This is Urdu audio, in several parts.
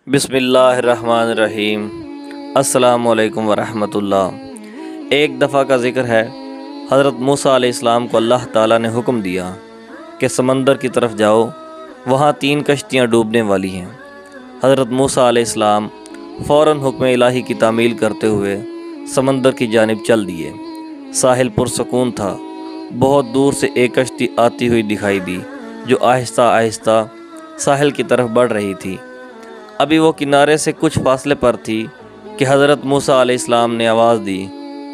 بسم اللہ الرحمن الرحیم۔ السلام علیکم ورحمۃ اللہ۔ ایک دفعہ کا ذکر ہے، حضرت موسیٰ علیہ السلام کو اللہ تعالیٰ نے حکم دیا کہ سمندر کی طرف جاؤ، وہاں 3 کشتیاں ڈوبنے والی ہیں۔ حضرت موسیٰ علیہ السلام فوراً حکم الہی کی تعمیل کرتے ہوئے سمندر کی جانب چل دیے۔ ساحل پرسکون تھا۔ بہت دور سے ایک کشتی آتی ہوئی دکھائی دی جو آہستہ آہستہ ساحل کی طرف بڑھ رہی تھی۔ ابھی وہ کنارے سے کچھ فاصلے پر تھی کہ حضرت موسیٰ علیہ السلام نے آواز دی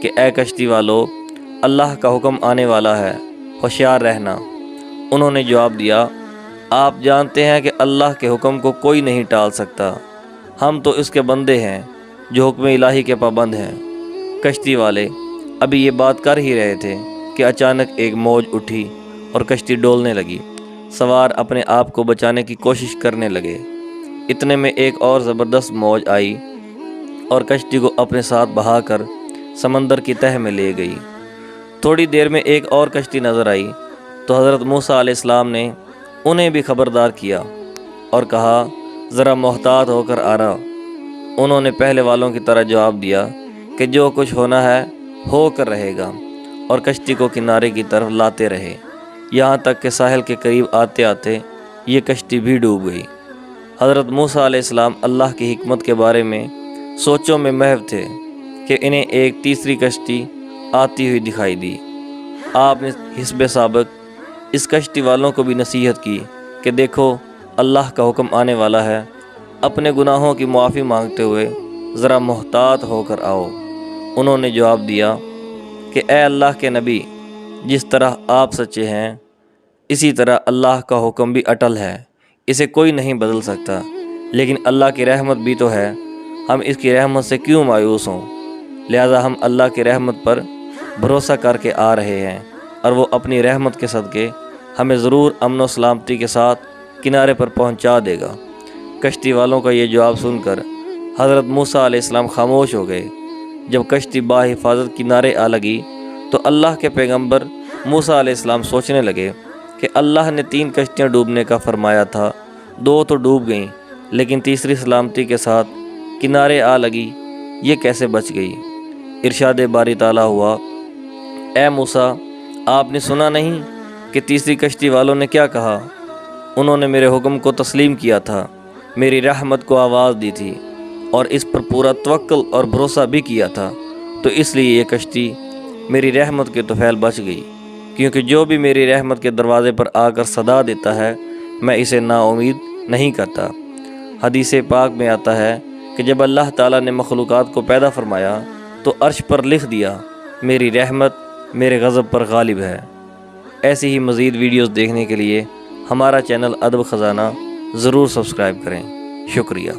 کہ اے کشتی والو، اللہ کا حکم آنے والا ہے، ہوشیار رہنا۔ انہوں نے جواب دیا، آپ جانتے ہیں کہ اللہ کے حکم کو کوئی نہیں ٹال سکتا، ہم تو اس کے بندے ہیں جو حکم الہی کے پابند ہیں۔ کشتی والے ابھی یہ بات کر ہی رہے تھے کہ اچانک ایک موج اٹھی اور کشتی ڈولنے لگی۔ سوار اپنے آپ کو بچانے کی کوشش کرنے لگے۔ اتنے میں ایک اور زبردست موج آئی اور کشتی کو اپنے ساتھ بہا کر سمندر کی تہہ میں لے گئی۔ تھوڑی دیر میں ایک اور کشتی نظر آئی تو حضرت موسیٰ علیہ السلام نے انہیں بھی خبردار کیا اور کہا، ذرا محتاط ہو کر آنا۔ انہوں نے پہلے والوں کی طرح جواب دیا کہ جو کچھ ہونا ہے ہو کر رہے گا، اور کشتی کو کنارے کی طرف لاتے رہے، یہاں تک کہ ساحل کے قریب آتے آتے یہ کشتی بھی ڈوب گئی۔ حضرت موسیٰ علیہ السلام اللہ کی حکمت کے بارے میں سوچوں میں محو تھے کہ انہیں ایک تیسری کشتی آتی ہوئی دکھائی دی۔ آپ نے حسب سابق اس کشتی والوں کو بھی نصیحت کی کہ دیکھو، اللہ کا حکم آنے والا ہے، اپنے گناہوں کی معافی مانگتے ہوئے ذرا محتاط ہو کر آؤ۔ انہوں نے جواب دیا کہ اے اللہ کے نبی، جس طرح آپ سچے ہیں اسی طرح اللہ کا حکم بھی اٹل ہے، اسے کوئی نہیں بدل سکتا، لیکن اللہ کی رحمت بھی تو ہے، ہم اس کی رحمت سے کیوں مایوس ہوں؟ لہذا ہم اللہ کی رحمت پر بھروسہ کر کے آ رہے ہیں، اور وہ اپنی رحمت کے صدقے ہمیں ضرور امن و سلامتی کے ساتھ کنارے پر پہنچا دے گا۔ کشتی والوں کا یہ جواب سن کر حضرت موسیٰ علیہ السلام خاموش ہو گئے۔ جب کشتی بحفاظت کنارے آ لگی تو اللہ کے پیغمبر موسیٰ علیہ السلام سوچنے لگے کہ اللہ نے 3 کشتیاں ڈوبنے کا فرمایا تھا، 2 تو ڈوب گئیں، لیکن تیسری سلامتی کے ساتھ کنارے آ لگی، یہ کیسے بچ گئی؟ ارشاد باری تعالیٰ ہوا، اے موسیٰ، آپ نے سنا نہیں کہ تیسری کشتی والوں نے کیا کہا؟ انہوں نے میرے حکم کو تسلیم کیا تھا، میری رحمت کو آواز دی تھی، اور اس پر پورا توکل اور بھروسہ بھی کیا تھا، تو اس لیے یہ کشتی میری رحمت کے طفیل بچ گئی، کیونکہ جو بھی میری رحمت کے دروازے پر آ کر صدا دیتا ہے میں اسے نا امید نہیں کرتا۔ حدیث پاک میں آتا ہے کہ جب اللہ تعالیٰ نے مخلوقات کو پیدا فرمایا تو عرش پر لکھ دیا، میری رحمت میرے غضب پر غالب ہے۔ ایسی ہی مزید ویڈیوز دیکھنے کے لیے ہمارا چینل ادب خزانہ ضرور سبسکرائب کریں۔ شکریہ۔